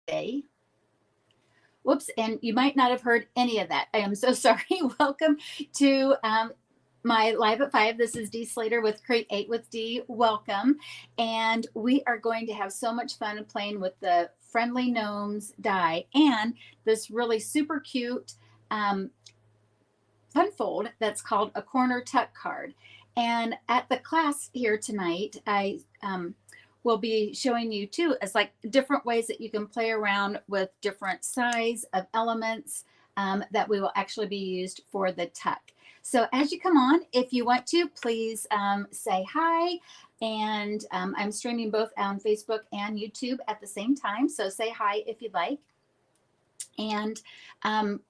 Day. Whoops, and you might not have heard any of that. I am so sorry. Welcome to my Live at 5. This is Dee Slater with Create with Dee. Welcome. And we are going to have so much fun playing with the Friendly Gnomes die and this really super cute fun fold that's called a corner tuck card. And at the class here tonight, I will be showing you too as like different ways that you can play around with different size of elements that we will actually be used for the tuck. So as you come on, if you want to, please say hi. And I'm streaming both on Facebook and YouTube at the same time. So say hi if you'd like. And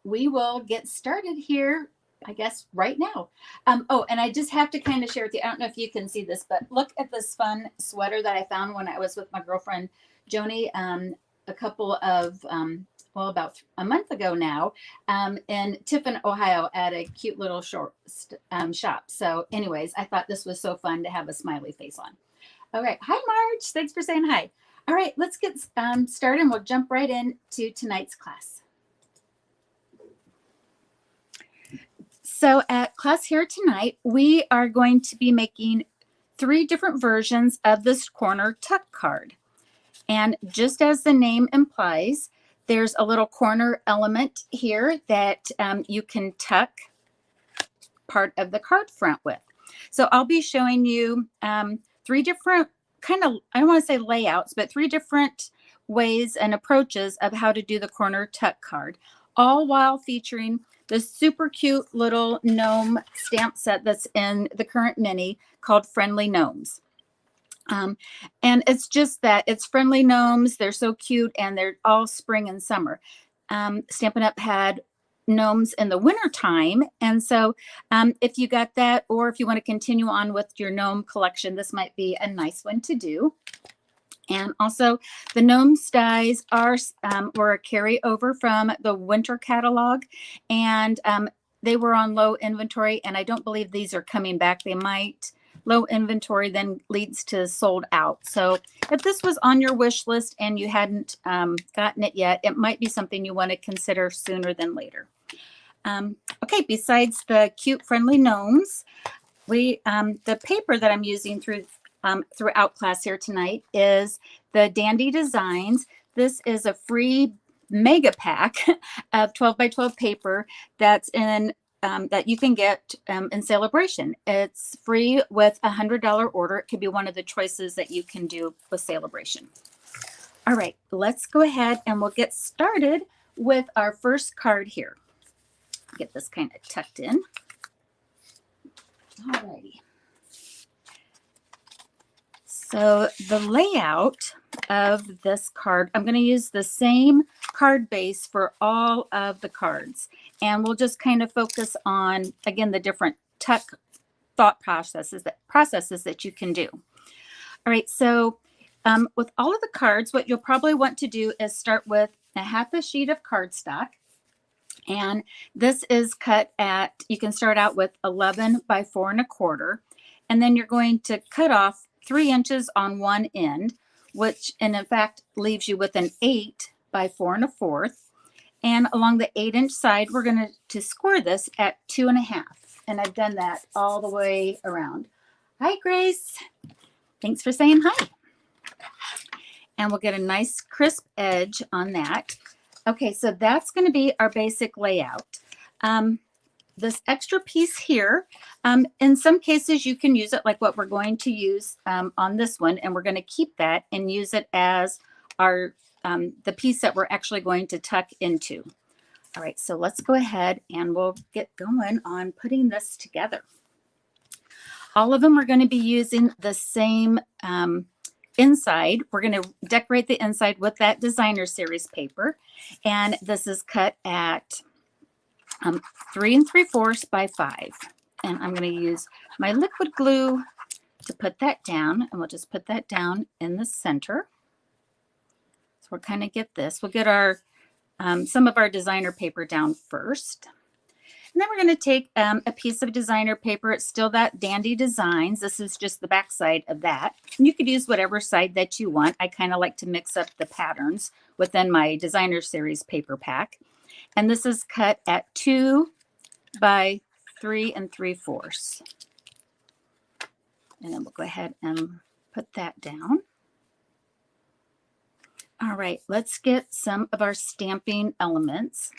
we will get started here, I guess, right now. Oh, and I just have to kind of share with you. I don't know if you can see this, but look at this fun sweater that I found when I was with my girlfriend, Joni, a couple of, well, about a month ago now, in Tiffin, Ohio, at a cute little short shop. So anyways, I thought this was so fun to have a smiley face on. All right. Hi, Marge. Thanks for saying hi. All right, let's get started and we'll jump right into tonight's class. So at class here tonight, we are going to be making 3 different versions of this corner tuck card. And just as the name implies, there's a little corner element here that you can tuck part of the card front with. So I'll be showing you 3 different kind of, I don't want to say layouts, but 3 different ways and approaches of how to do the corner tuck card, all while featuring this super cute little gnome stamp set that's in the current mini called Friendly Gnomes. And it's just that it's Friendly Gnomes. They're so cute and they're all spring and summer. Stampin' Up! Had gnomes in the winter time. And so if you got that, or if you want to continue on with your gnome collection, this might be a nice one to do. And also the gnomes dies were a carryover from the winter catalog, and they were on low inventory, and I don't believe these are coming back. They might. Low inventory then leads to sold out. So if this was on your wish list and you hadn't gotten it yet, it might be something you want to consider sooner than later. Okay, besides the cute Friendly Gnomes, the paper that I'm using throughout class here tonight is the Dandy Designs. This is a free mega pack of 12 by 12 paper that's in that you can get in Sale-a-bration. It's free with a $100 order. It could be one of the choices that you can do with Sale-a-bration. All right, let's go ahead and we'll get started with our first card here. Get this kind of tucked in. All righty. So the layout of this card, I'm going to use the same card base for all of the cards. And we'll just kind of focus on, again, the different tuck thought processes that you can do. All right, so with all of the cards, what you'll probably want to do is start with a half a sheet of cardstock. And this is cut at, you can start out with 11 by 4 1/4. And then you're going to cut off 3 inches on one end, which in fact leaves you with an 8 by 4 1/4. And along the 8-inch side, we're going to score this at 2 1/2. And I've done that all the way around. Hi, Grace. Thanks for saying hi. And we'll get a nice crisp edge on that. Okay, so that's going to be our basic layout. This extra piece here, in some cases you can use it like what we're going to use on this one, and we're going to keep that and use it as our the piece that we're actually going to tuck into. All right, so let's go ahead and we'll get going on putting this together. All of them are going to be using the same inside. We're going to decorate the inside with that designer series paper, and this is cut at 3 3/4 by 5. And I'm going to use my liquid glue to put that down, and we'll just put that down in the center. So we'll kind of get this. We'll get our some of our designer paper down first. And then we're going to take a piece of designer paper. It's still that Dandy Designs. This is just the back side of that. And you could use whatever side that you want. I kind of like to mix up the patterns within my designer series paper pack. And this is cut at 2 by 3 3/4. And then we'll go ahead and put that down. All right, let's get some of our stamping elements.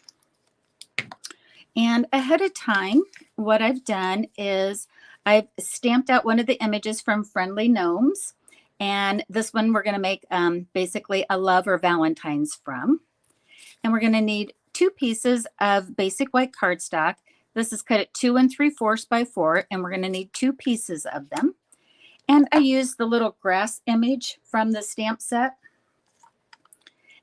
And ahead of time, what I've done is I've stamped out one of the images from Friendly Gnomes. And this one we're going to make basically a love or Valentine's from. And we're going to need 2 pieces of basic white cardstock. This is cut at 2 3/4 by 4, and we're going to need 2 pieces of them. And I used the little grass image from the stamp set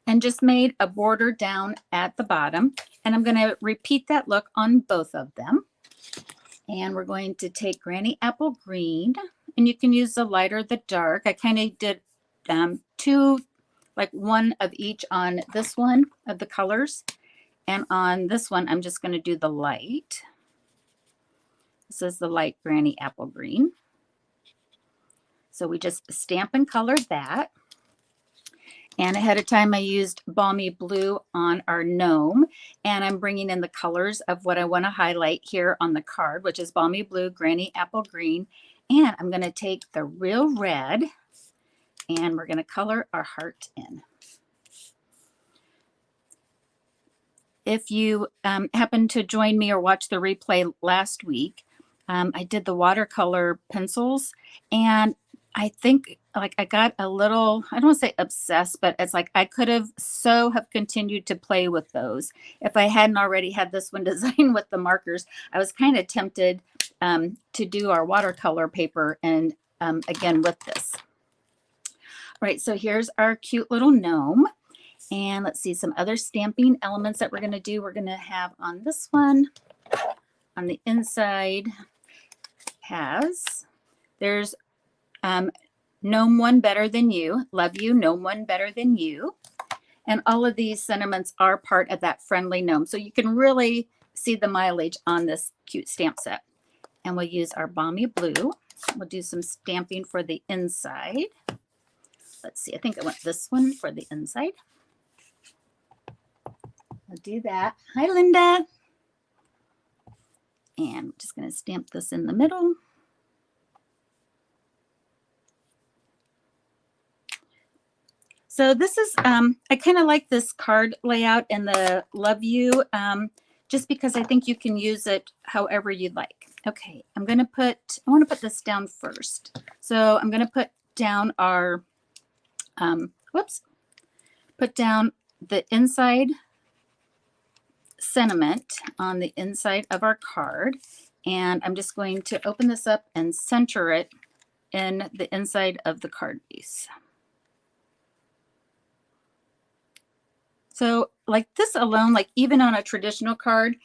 and just made a border down at the bottom. And I'm going to repeat that look on both of them. And we're going to take Granny Apple Green, and you can use the light or the dark. I kind of did 2, like 1 of each on this one of the colors. And on this one, I'm just going to do the light. This is the light Granny Apple Green. So we just stamp and color that. And ahead of time, I used Balmy Blue on our gnome. And I'm bringing in the colors of what I want to highlight here on the card, which is Balmy Blue, Granny Apple Green. And I'm going to take the real red, and we're going to color our heart in. If you happen to join me or watch the replay last week, I did the watercolor pencils, and I think like I got a little, I don't want to say obsessed, but it's like I could have continued to play with those. If I hadn't already had this one designed with the markers, I was kind of tempted to do our watercolor paper and again with this. All right, so here's our cute little gnome. And let's see some other stamping elements that we're going to do. We're going to have on this one, on the inside, there's Gnome One Better Than You, Love You, Gnome One Better Than You. And all of these sentiments are part of that Friendly Gnome. So you can really see the mileage on this cute stamp set. And we'll use our Balmy Blue. We'll do some stamping for the inside. Let's see, I think I want this one for the inside. I'll do that. Hi, Linda. And I'm just going to stamp this in the middle. So this is, I kind of like this card layout and the Love You, just because I think you can use it however you'd like. Okay, I want to put this down first. So I'm going to put down our, put down the inside sentiment on the inside of our card. And I'm just going to open this up and center it in the inside of the card piece. So like this alone, like even on a traditional card,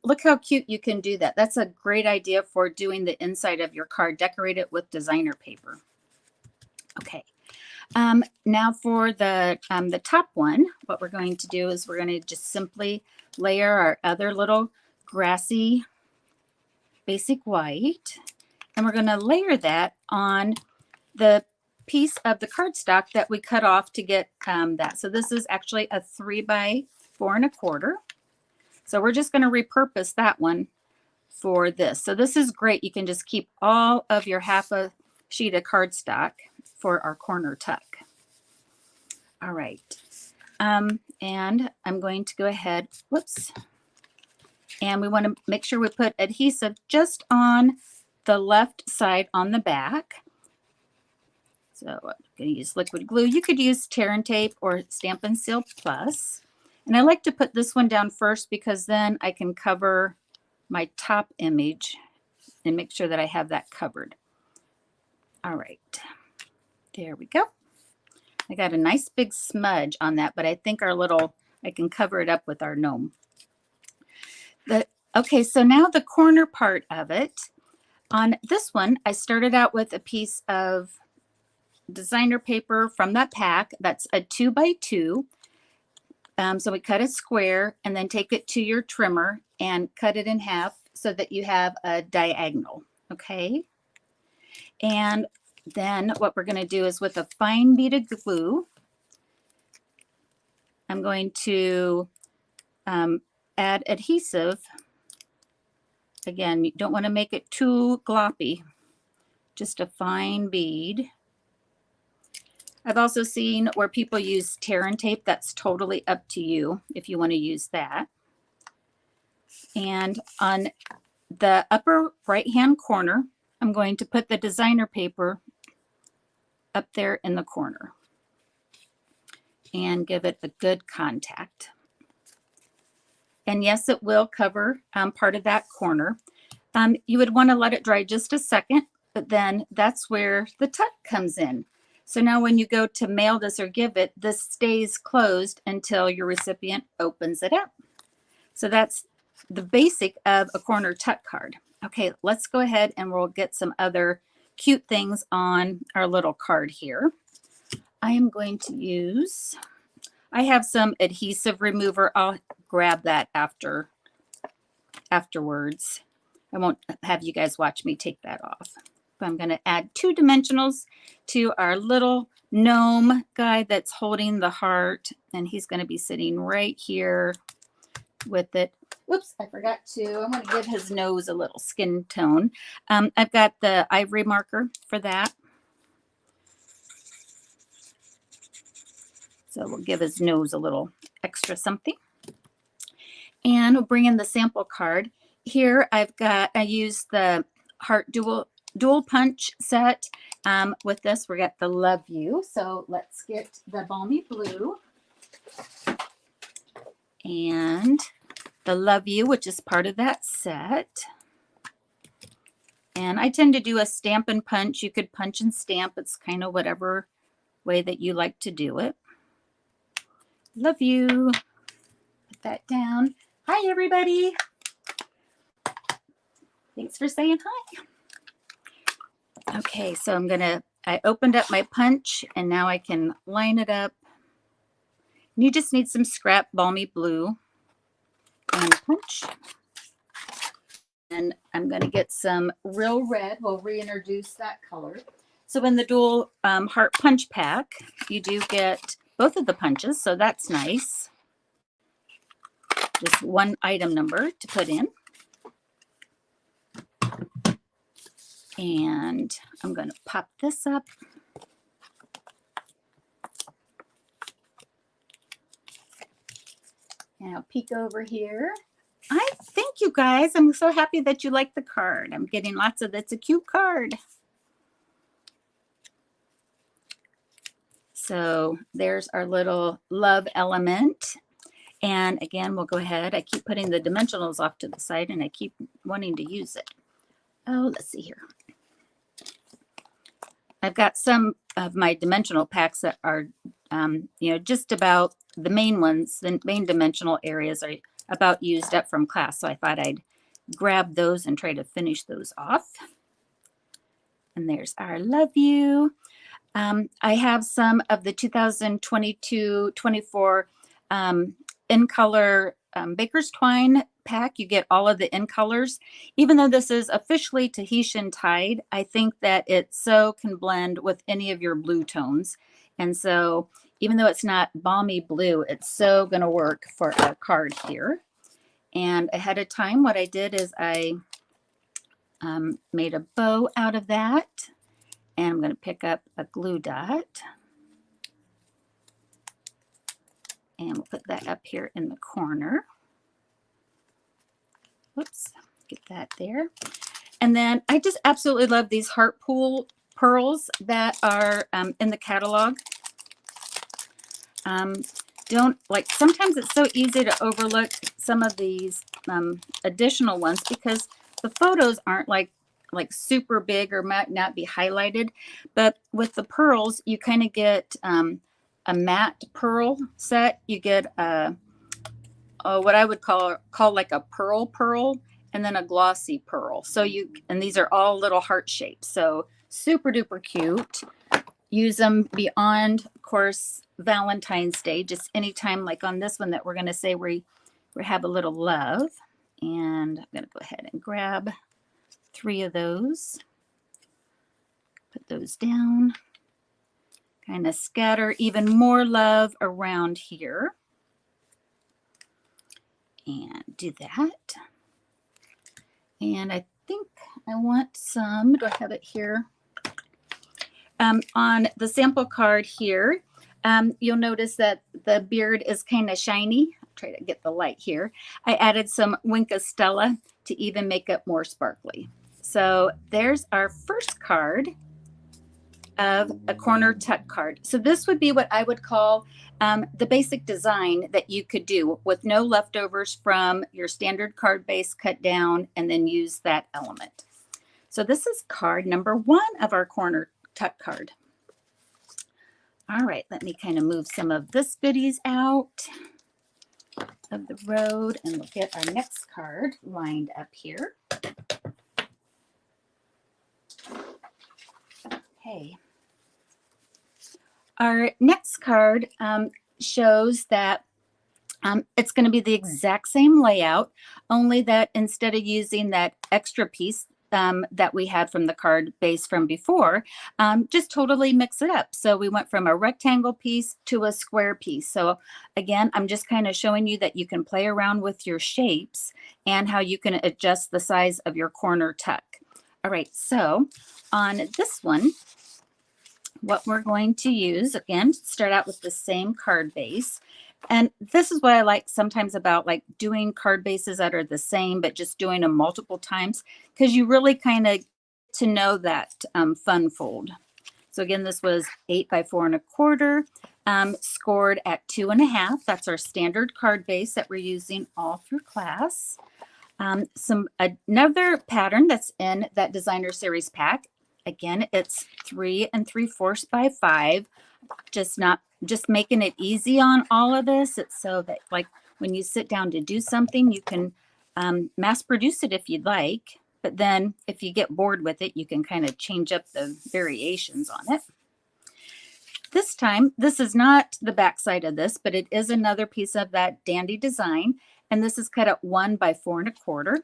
look how cute you can do that. That's a great idea for doing the inside of your card. Decorate it with designer paper. Okay. Now for the top one, what we're going to do is we're going to just simply layer our other little grassy basic white. And we're going to layer that on the piece of the cardstock that we cut off to get that. So this is actually a 3 by 4 1/4. So we're just going to repurpose that one for this. So this is great. You can just keep all of your half a sheet of cardstock for our corner tuck. All right. And I'm going to go ahead, and we want to make sure we put adhesive just on the left side on the back. So I'm going to use liquid glue. You could use tear and tape or Stampin' Seal Plus. And I like to put this one down first because then I can cover my top image and make sure that I have that covered. All right, there we go. I got a nice big smudge on that, but I think I can cover it up with our gnome. Okay, so now the corner part of it. On this one, I started out with a piece of designer paper from that pack. That's a 2 by 2. So we cut a square and then take it to your trimmer and cut it in half so that you have a diagonal, okay? And then what we're going to do is with a fine beaded glue, I'm going to add adhesive. Again, you don't want to make it too gloppy, just a fine bead. I've also seen where people use tear and tape. That's totally up to you if you want to use that. And on the upper right-hand corner, I'm going to put the designer paper up there in the corner and give it a good contact. And yes, it will cover part of that corner. You would want to let it dry just a second, but then that's where the tuck comes in. So now when you go to mail this or give it, this stays closed until your recipient opens it up. So that's the basic of a corner tuck card. Okay, let's go ahead and we'll get some other cute things on our little card here. I am going to use, I have some adhesive remover. I'll grab that afterwards. I won't have you guys watch me take that off. But I'm going to add 2 dimensionals to our little gnome guy that's holding the heart, and he's going to be sitting right here with it. Whoops, I forgot to. I'm going to give his nose a little skin tone. I've got the ivory marker for that. So we'll give his nose a little extra something. And we'll bring in the sample card. Here I use the heart dual punch set. With this, we got the Love You. So let's get the Balmy Blue and the Love You, which is part of that set. And I tend to do a stamp and punch. You could punch and stamp. It's kind of whatever way that you like to do it. Love You. Put that down. Hi, everybody. Thanks for saying hi. Okay, so I opened up my punch and now I can line it up. And you just need some scrap Balmy Blue and punch. And I'm going to get some real red. We'll reintroduce that color. So in the dual heart punch pack, you do get both of the punches, so that's nice. Just one item number to put in. And I'm going to pop this up. And I'll peek over here. Thank you guys. I'm so happy that you like the card. I'm getting lots of, it's a cute card. So there's our little love element. And again, we'll go ahead. I keep putting the dimensionals off to the side and I keep wanting to use it. Oh, let's see here. I've got some of my dimensional packs that are, just about the main ones, the main dimensional areas are about used up from class. So I thought I'd grab those and try to finish those off. And there's our Love You. I have some of the 2022-24 in color Baker's Twine pack. You get all of the in colors. Even though this is officially Tahitian Tide, I think that it so can blend with any of your blue tones. And so even though it's not balmy blue, it's so going to work for our card here. And ahead of time, what I did is I made a bow out of that. And I'm going to pick up a glue dot. And we'll put that up here in the corner. Whoops, get that there. And then I just absolutely love these heart pool pearls that are in the catalog. Sometimes it's so easy to overlook some of these additional ones because the photos aren't like super big or might not be highlighted. But with the pearls, you kind of get a matte pearl set. You get what I would call like a pearl, and then a glossy pearl. So and these are all little heart shapes. So super duper cute. Use them beyond, of course, Valentine's Day, just anytime like on this one that we're going to say we have a little love. And I'm going to go ahead and grab 3 of those. Put those down. Kind of scatter even more love around here. And do that. And I think I want some, do I have it here? On the sample card here, you'll notice that the beard is kind of shiny. I'll try to get the light here. I added some Wink of Stella to even make it more sparkly. So there's our first card of a corner tuck card. So this would be what I would call the basic design that you could do with no leftovers from your standard card base, cut down and then use that element. So this is card number 1 of our corner tuck card. All right, let me kind of move some of this goodies out of the road and we'll get our next card lined up here. Okay. Our next card shows that it's going to be the exact same layout, only that instead of using that extra piece that we had from the card base from before, just totally mix it up. So we went from a rectangle piece to a square piece. So again, I'm just kind of showing you that you can play around with your shapes and how you can adjust the size of your corner tuck. All right, so on this one, what we're going to use, again, start out with the same card base. And this is what I like sometimes about like doing card bases that are the same, but just doing them multiple times, because you really kind of to know that fun fold. So again, this was 8 by 4 1/4, scored at 2.5. That's our standard card base that we're using all through class. Another pattern that's in that designer series pack. Again, it's 3 3/4 by 5. Just making it easy on all of this. It's so that like when you sit down to do something, you can mass produce it if you'd like. But then if you get bored with it, you can kind of change up the variations on it. This time, this is not the back side of this, but it is another piece of that dandy design. And this is cut at 1 by 4 1/4.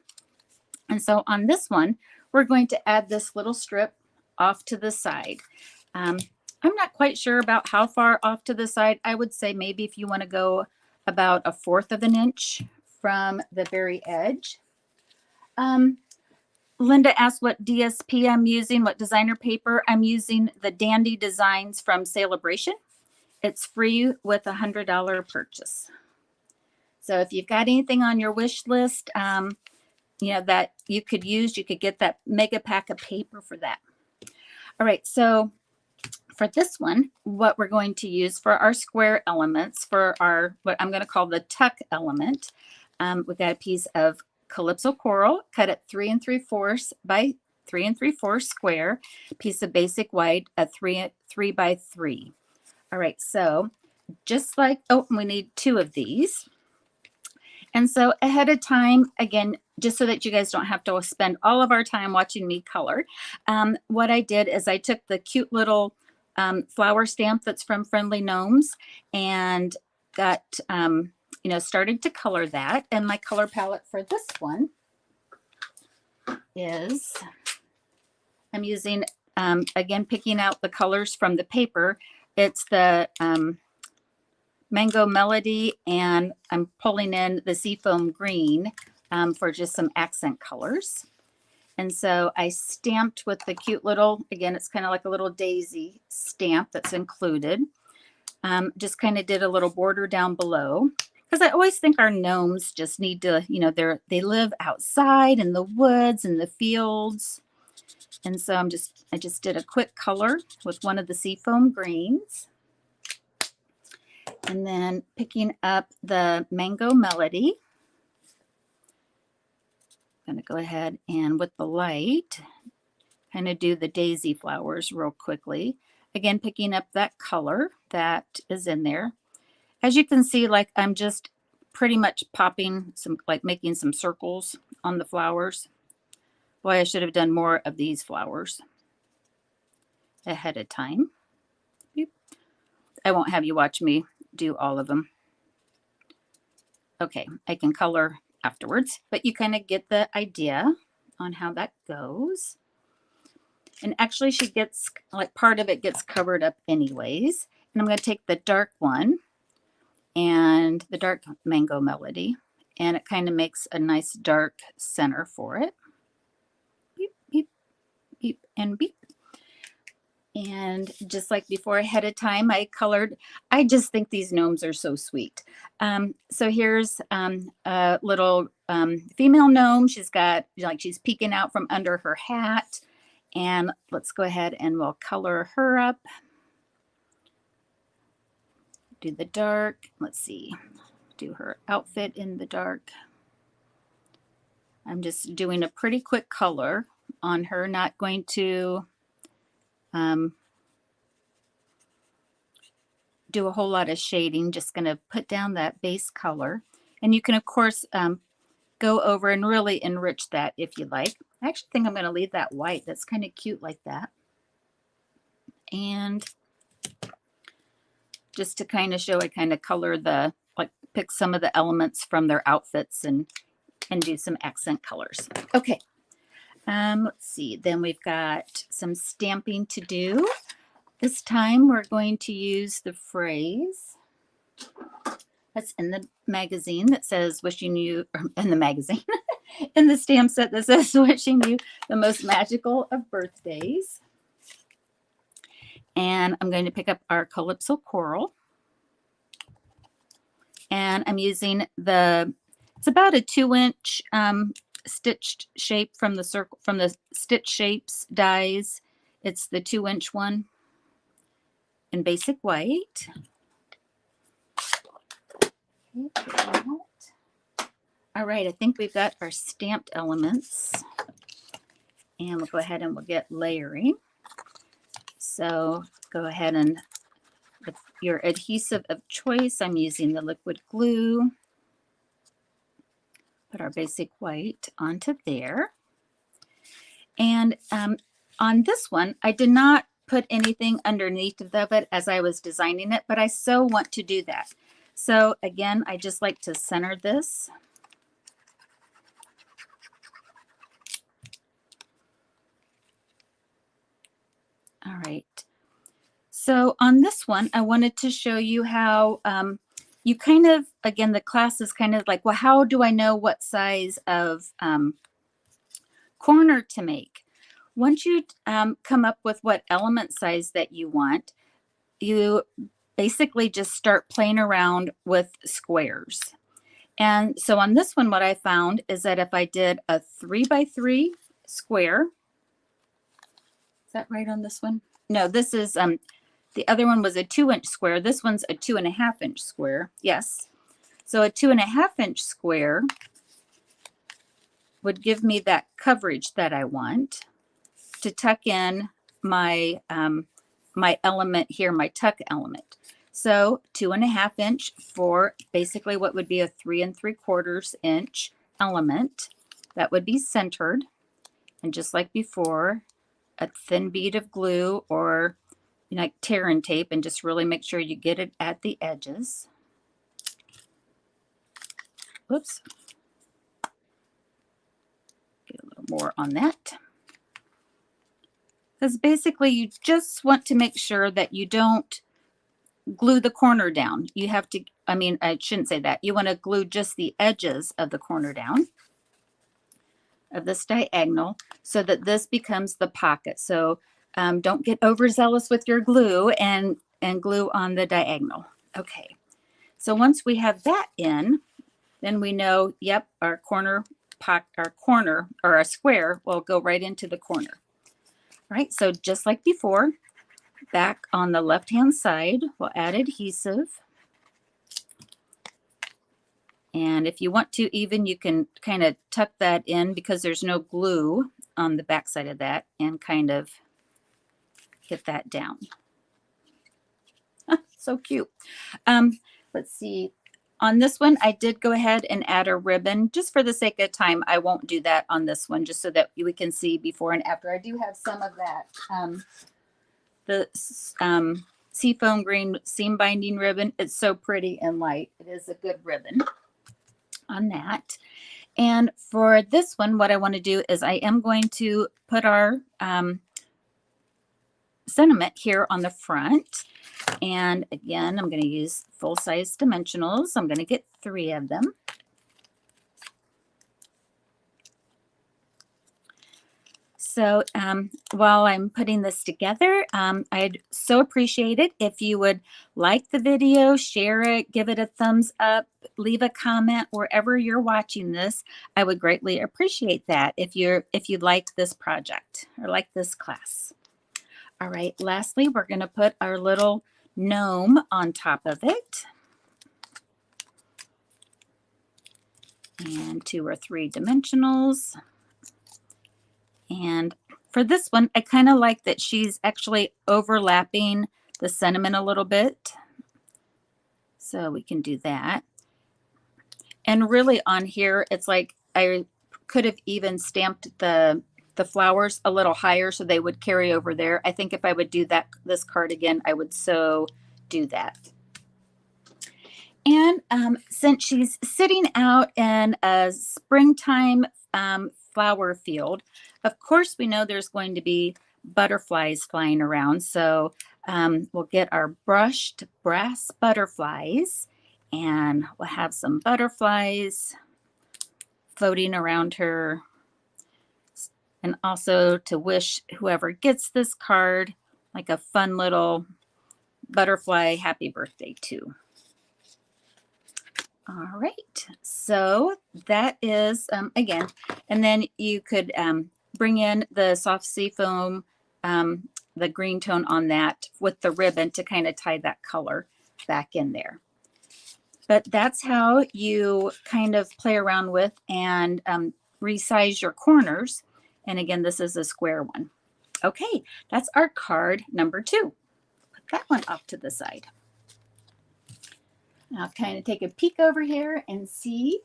And so on this one, we're going to add this little strip off to the side. I'm not quite sure about how far off to the side. I would say maybe if you want to go about 1/4 of an inch from the very edge. Linda asked what DSP I'm using, what designer paper. I'm using the Dandy Designs from Sale-a-bration. It's free with a $100 purchase. So if you've got anything on your wish list, you know, that you could use, you could get that mega pack of paper for that. All right, so for this one, what we're going to use for our square elements, for our, what I'm going to call the tuck element, we've got a piece of Calypso coral cut at 3 3/4 by 3 3/4 square, piece of basic white at 3 by 3. All right, so just like, oh, we need 2 of these. And so ahead of time, again, just so that you guys don't have to spend all of our time watching me color, what I did is I took the cute little flower stamp that's from Friendly Gnomes and got, you know, started to color that. And my color palette for this one is, I'm using, again, picking out the colors from the paper. It's the Mango Melody, and I'm pulling in the Seafoam Green for just some accent colors. And so I stamped with the cute little, again, it's kind of like a little daisy stamp that's included. Just kind of did a little border down below, because I always think our gnomes just need to, you know, they live outside in the woods and the fields. And so I just did a quick color with one of the Seafoam Greens. And then picking up the Mango Melody. I'm going to go ahead and with the light, kind of do the daisy flowers real quickly. Again, picking up that color that is in there. As you can see, like I'm just pretty much popping some, like making some circles on the flowers. Boy, I should have done more of these flowers ahead of time. I won't have you watch me do all of them. Okay, I can color afterwards, but you kind of get the idea on how that goes. And actually she gets, like, part of it gets covered up anyways. And I'm going to take the dark one and the dark mango melody, and it kind of makes a nice dark center for it. Beep, beep, beep, and beep. And just like before, ahead of time, I colored. I just think these gnomes are so sweet. So here's a little female gnome. She's got, like, she's peeking out from under her hat. And let's go ahead and we'll color her up. Do the dark. Let's see. Do her outfit in the dark. I'm just doing a pretty quick color on her, not going to do a whole lot of shading, just going to put down that base color. And you can, of course, go over and really enrich that if you like. I actually think I'm going to leave that white. That's kind of cute like that. And just to kind of show, I kind of color the, like, pick some of the elements from their outfits and do some accent colors. Okay. Let's see. Then we've got some stamping to do. This time we're going to use the phrase that's in the magazine that says wishing you, or in the magazine, in the stamp set that says wishing you the most magical of birthdays. And I'm going to pick up our Calypso Coral. And I'm using the, it's about a 2-inch stitched shape from the circle, from the Stitch Shapes dies. It's the 2-inch one in basic white. All right, I think we've got our stamped elements. And we'll go ahead and we'll get layering. So go ahead and with your adhesive of choice, I'm using the liquid glue. Put our basic white onto there. And on this one, I did not put anything underneath of it as I was designing it, but I so want to do that. So again, I just like to center this. All right. So on this one, I wanted to show you how you kind of, again, the class is kind of like, well, how do I know what size of corner to make? Once you come up with what element size that you want, you basically just start playing around with squares. And so on this one, what I found is that if I did a 3x3 square, is that right on this one? No, this is, the other one was a 2-inch square. This one's a 2.5-inch square. Yes. So a 2.5-inch square would give me that coverage that I want to tuck in my, my element here, my tuck element. So 2.5-inch for basically what would be a 3 3/4 inch element that would be centered. And just like before, a thin bead of glue or, you know, like tear and tape, and just really make sure you get it at the edges. Oops. Get a little more on that. Because basically you just want to make sure that you don't glue the corner down. You have to, I mean, I shouldn't say that. You want to glue just the edges of the corner down of this diagonal so that this becomes the pocket. So don't get overzealous with your glue and glue on the diagonal. Okay. So once we have that in, then we know, yep, our corner or our square will go right into the corner. All right. So just like before, back on the left-hand side, we'll add adhesive. And if you want to even, you can kind of tuck that in because there's no glue on the back side of that, and kind of get that down. So cute. Let's see. On this one, I did go ahead and add a ribbon. Just for the sake of time, I won't do that on this one, just so that we can see before and after. I do have some of that. The seafoam green seam binding ribbon. It's so pretty and light. It is a good ribbon. on that. And for this one, what I want to do is I am going to put our sentiment here on the front. And again, I'm going to use full-size dimensionals. I'm going to get 3 of them. So while I'm putting this together, I'd so appreciate it if you would like the video, share it, give it a thumbs up, leave a comment wherever you're watching this. I would greatly appreciate that if you like this project or like this class. All right, lastly, we're going to put our little gnome on top of it. And 2 or 3 dimensionals. And for this one, I kind of like that she's actually overlapping the sentiment a little bit. So we can do that. And really on here, it's like I could have even stamped the flowers a little higher so they would carry over there. I think if I would do this card again, I would so do that. And since she's sitting out in a springtime flower field, of course we know there's going to be butterflies flying around. So we'll get our brushed brass butterflies, and we'll have some butterflies floating around her. And also to wish whoever gets this card like a fun little butterfly happy birthday too. All right, so that is, again, and then you could bring in the soft sea foam, the green tone on that with the ribbon to kind of tie that color back in there. But that's how you kind of play around with and resize your corners. And again, this is a square one. Okay, that's our card number 2. Put that one off to the side. I'll kind of take a peek over here and see.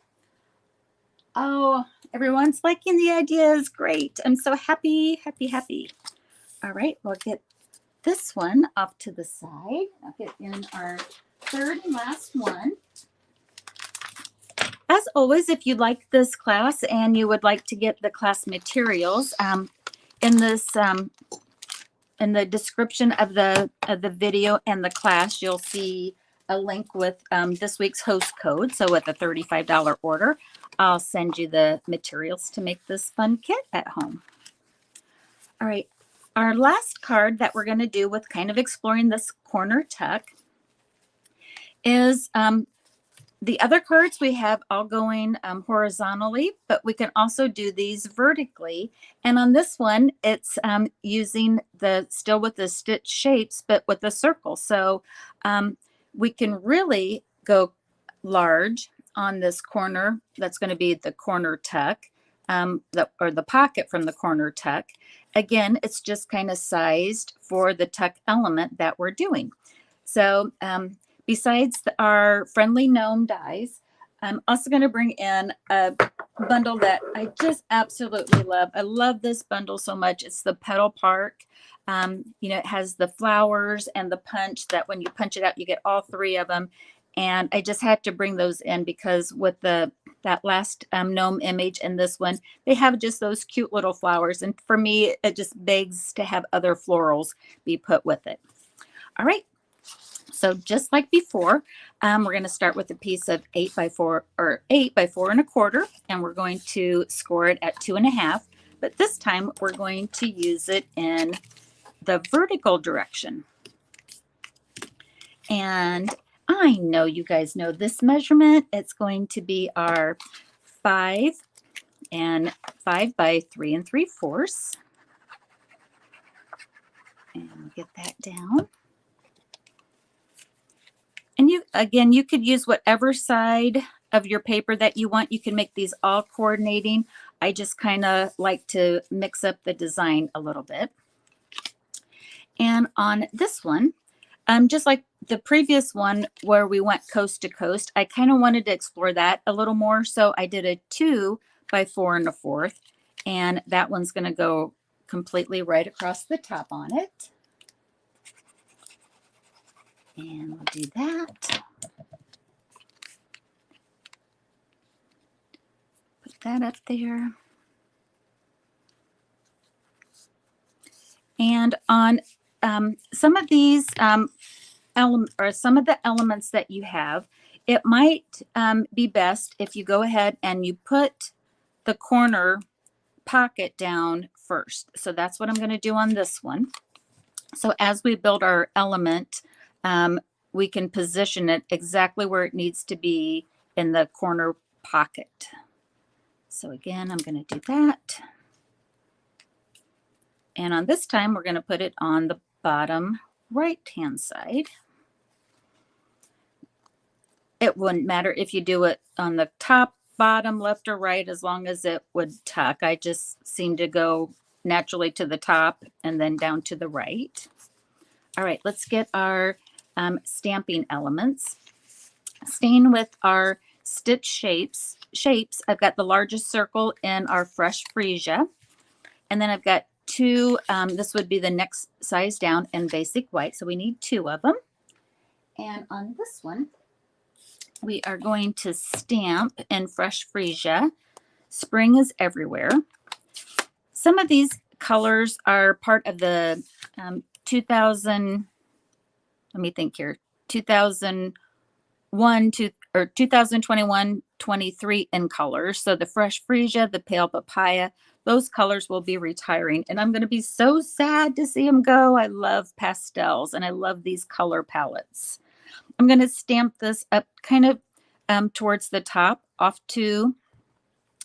Oh, everyone's liking the ideas. Great. I'm so happy, happy, happy. All right, we'll get this one off to the side. I'll get in our 3rd and last one. As always, if you like this class and you would like to get the class materials, in this in the description of the video and the class, you'll see a link with this week's host code. So with a $35 order, I'll send you the materials to make this fun kit at home. All right, our last card that we're going to do with kind of exploring this corner tuck is the other cards we have all going horizontally, but we can also do these vertically. And on this one, it's using still with the stitch shapes, but with the circle. So we can really go large on this corner. That's going to be the corner tuck, or the pocket from the corner tuck. Again, it's just kind of sized for the tuck element that we're doing. So besides our Friendly Gnome dies, I'm also going to bring in a bundle that I just absolutely love. I love this bundle so much. It's the Petal Park. It has the flowers and the punch that when you punch it out, you get all 3 of them. And I just had to bring those in because with that last gnome image and this one, they have just those cute little flowers. And for me, it just begs to have other florals be put with it. All right. So just like before, we're going to start with a piece of 8 by 4 or 8 by 4 1/4, and we're going to score it at 2.5. But this time we're going to use it in the vertical direction. And I know you guys know this measurement. It's going to be our 5 by 3 3/4. And we'll get that down. And you could use whatever side of your paper that you want. You can make these all coordinating. I just kind of like to mix up the design a little bit. And on this one, just like the previous one where we went coast to coast, I kind of wanted to explore that a little more. So I did a 2 by 4 1/4, and that one's going to go completely right across the top on it. And we'll do that. that up there. And on some of these some of the elements that you have, it might be best if you go ahead and you put the corner pocket down first. So that's what I'm going to do on this one. So as we build our element, we can position it exactly where it needs to be in the corner pocket. So again, I'm going to do that. And on this time, we're going to put it on the bottom right-hand side. It wouldn't matter if you do it on the top, bottom, left, or right, as long as it would tuck. I just seem to go naturally to the top and then down to the right. All right, let's get our stamping elements. Staying with our stitch shapes, I've got the largest circle in our fresh freesia. And then I've got two, this would be the next size down in basic white. So we need two of them. And on this one, we are going to stamp in fresh freesia. Spring is everywhere. Some of these colors are part of the 2000, let me think here, 2001 to or 2021-23 in colors. So the fresh freesia, the pale papaya, those colors will be retiring. And I'm going to be so sad to see them go. I love pastels and I love these color palettes. I'm going to stamp this up kind of towards the top, off to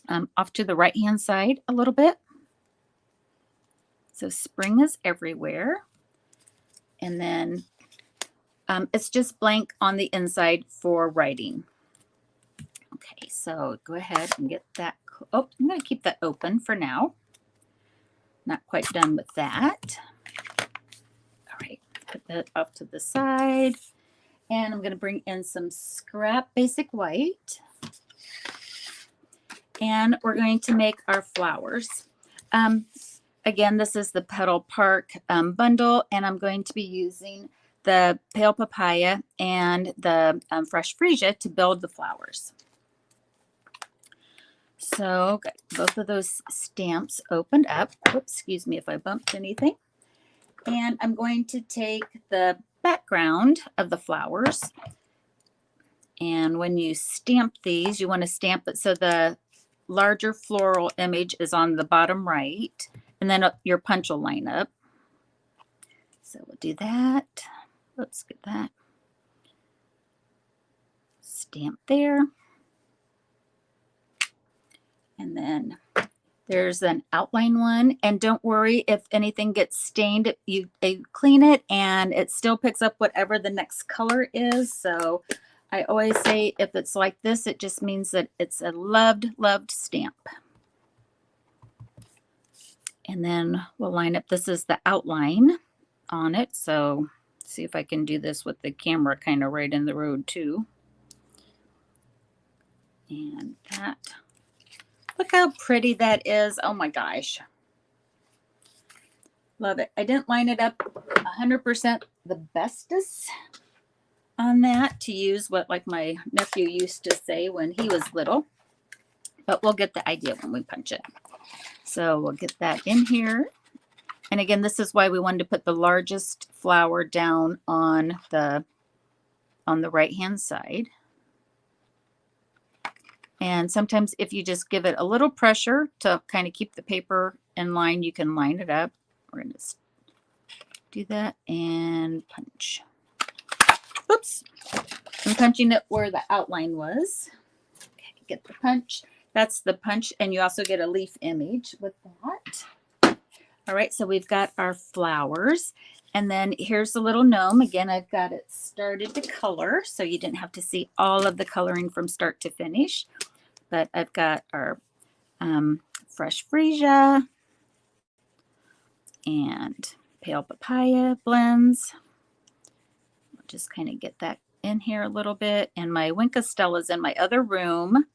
the right-hand side a little bit. So spring is everywhere. And then it's just blank on the inside for writing. Okay, so go ahead and get that. Oh, I'm going to keep that open for now. Not quite done with that. All right, put that off to the side. And I'm going to bring in some scrap basic white. And we're going to make our flowers. Again, this is the Petal Park bundle, and I'm going to be using the pale papaya and the fresh freesia to build the flowers. So got both of those stamps opened up. Oops, excuse me if I bumped anything. And I'm going to take the background of the flowers. And when you stamp these, you want to stamp it so the larger floral image is on the bottom right, and then your punch will line up. So we'll do that. Let's get that stamp there. And then there's an outline one. And don't worry if anything gets stained. You clean it and it still picks up whatever the next color is. So I always say if it's like this, it just means that it's a loved stamp. And then we'll line up. This is the outline on it. So see if I can do this with the camera kind of right in the road too. And that. Look how pretty that is. Oh my gosh. Love it. I didn't line it up 100% the bestest on that to use what like my nephew used to say when he was little. But we'll get the idea when we punch it. So we'll get that in here. And again, this is why we wanted to put the largest flower down on the right-hand side. And sometimes if you just give it a little pressure to kind of keep the paper in line, you can line it up. We're going to do that and punch. Oops. I'm punching it where the outline was. Okay, get the punch. That's the punch. And you also get a leaf image with that. All right, so we've got our flowers. And then here's the little gnome. Again, I've got it started to color, so you didn't have to see all of the coloring from start to finish. But I've got our fresh freesia and pale papaya blends. I'll just kind of get that in here a little bit. And my Winka Stella is in my other room,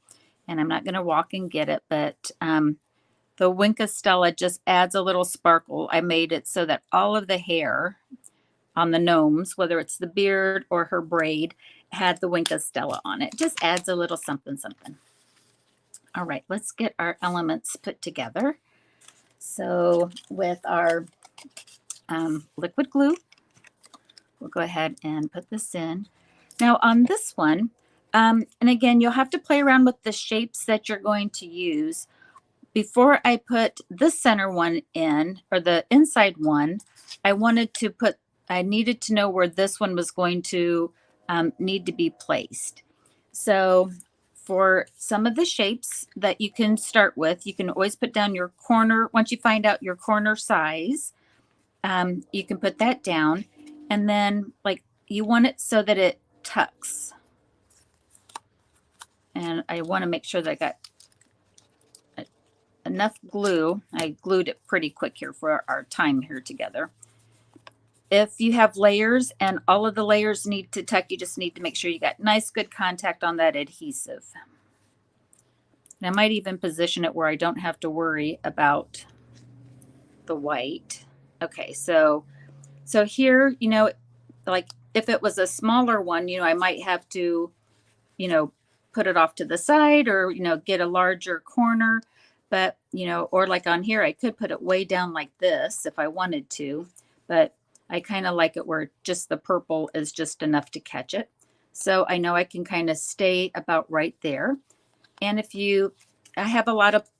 and I'm not going to walk and get it, but the Winka Stella just adds a little sparkle. I made it so that all of the hair on the gnomes, whether it's the beard or her braid, had the Winka Stella on it. Just adds a little something, something. All right, let's get our elements put together. So with our liquid glue, we'll go ahead and put this in. Now on this one, and again, you'll have to play around with the shapes that you're going to use. Before I put this center one in, or the inside one, I needed to know where this one was going to need to be placed. So for some of the shapes that you can start with, you can always put down your corner. Once you find out your corner size, you can put that down. And then like you want it so that it tucks. And I want to make sure that I got enough glue. I glued it pretty quick here for our time here together. If you have layers and all of the layers need to tuck, you just need to make sure you got nice, good contact on that adhesive. And I might even position it where I don't have to worry about the white. Okay, so here, you know, like if it was a smaller one, you know, I might have to, you know, put it off to the side or, you know, get a larger corner. But, you know, or like on here, I could put it way down like this if I wanted to, but I kind of like it where just the purple is just enough to catch it. So I know I can kind of stay about right there. And I have a lot of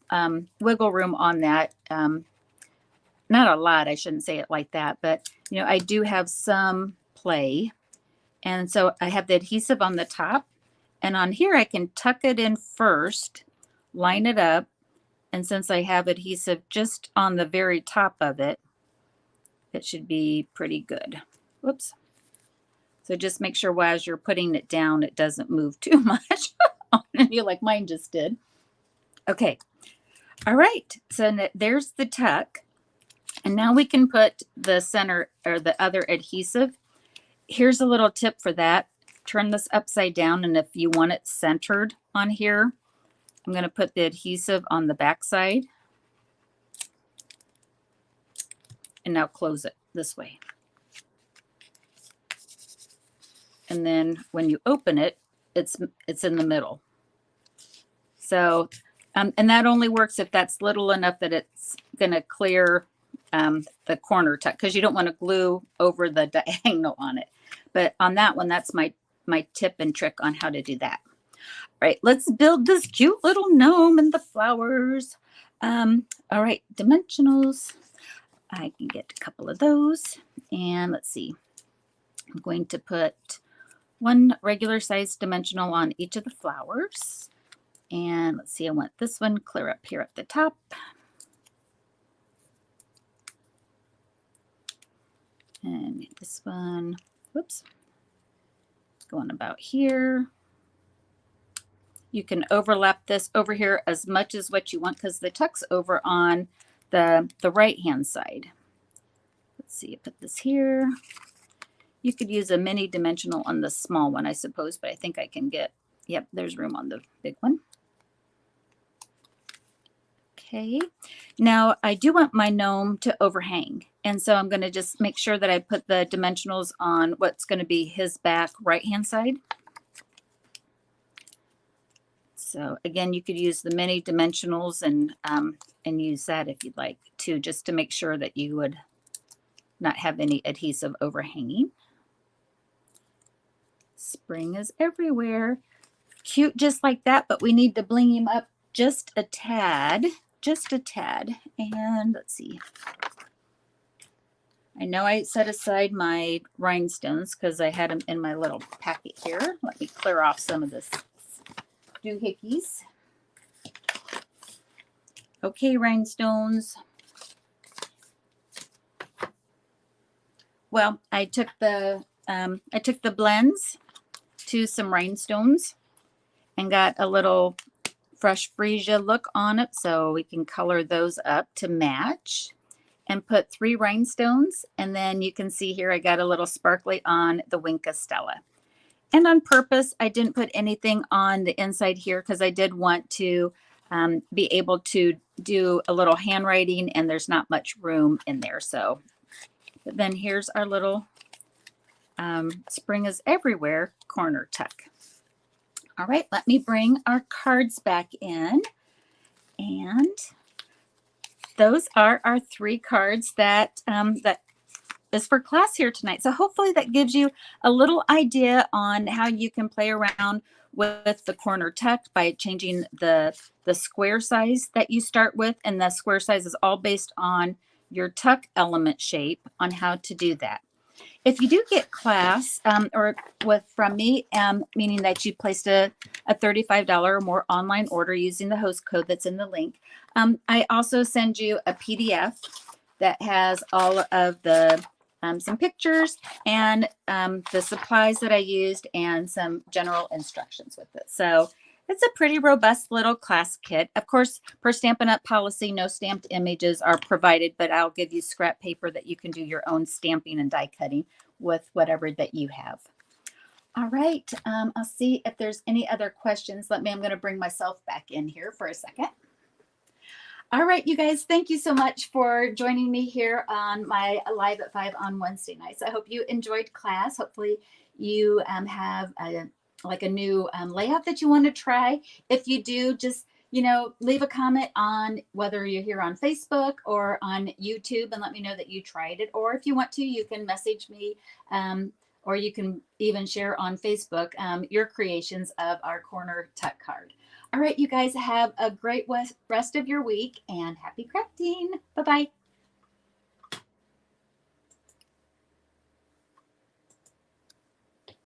wiggle room on that. Not a lot, I shouldn't say it like that, but, you know, I do have some play. And so I have the adhesive on the top. And on here, I can tuck it in first, line it up. And since I have adhesive just on the very top of it, it should be pretty good. Whoops. So just make sure as you're putting it down, it doesn't move too much on you like mine just did. Okay. All right. So there's the tuck. And now we can put the center or the other adhesive. Here's a little tip for that. Turn this upside down. And if you want it centered on here, I'm going to put the adhesive on the back side. And now close it this way. And then when you open it, it's in the middle. So, and that only works if that's little enough that it's going to clear the corner tuck, because you don't want to glue over the diagonal on it. But on that one, that's my tip and trick on how to do that. All right, let's build this cute little gnome and the flowers. All right, dimensionals. I can get a couple of those. And let's see. I'm going to put one regular size dimensional on each of the flowers. And let's see, I want this one clear up here at the top. And this one, whoops, going about here. You can overlap this over here as much as what you want because the tuck's over on the right-hand side. Let's see, put this here. You could use a mini dimensional on the small one, I suppose, but I think I can get, yep, there's room on the big one. Okay, now I do want my gnome to overhang. And so I'm going to just make sure that I put the dimensionals on what's going to be his back right-hand side. So again, you could use the mini dimensionals and use that if you'd like to, just to make sure that you would not have any adhesive overhanging. Spring is everywhere. Cute just like that, but we need to bling him up just a tad. Just a tad. And let's see. I know I set aside my rhinestones because I had them in my little packet here. Let me clear off some of this doohickeys. Okay, rhinestones. Well, I took the blends to some rhinestones and got a little fresh freesia look on it, so we can color those up to match. And put 3 rhinestones, and then you can see here I got a little sparkly on the Winka Stella. And on purpose, I didn't put anything on the inside here because I did want to be able to do a little handwriting, and there's not much room in there. So, but then here's our little Spring is Everywhere corner tuck. All right, let me bring our cards back in. And those are our 3 cards that that is for class here tonight. So hopefully that gives you a little idea on how you can play around with the corner tuck by changing the square size that you start with. And the square size is all based on your tuck element shape on how to do that. If you do get class or from me, meaning that you placed a $35 or more online order using the host code that's in the link, I also send you a PDF that has all of the some pictures and the supplies that I used and some general instructions with it. So it's a pretty robust little class kit. Of course, per Stampin' Up! Policy, no stamped images are provided, but I'll give you scrap paper that you can do your own stamping and die cutting with whatever that you have. All right, I'll see if there's any other questions. I'm going to bring myself back in here for a second. All right, you guys, thank you so much for joining me here on my Live at 5 on Wednesday nights. I hope you enjoyed class. Hopefully you have a new layout that you want to try. If you do, just leave a comment on whether you're here on Facebook or on YouTube and let me know that you tried it. Or if you want to, you can message me or you can even share on Facebook your creations of our corner tuck card. All right, you guys have a great rest of your week and happy crafting. Bye-bye.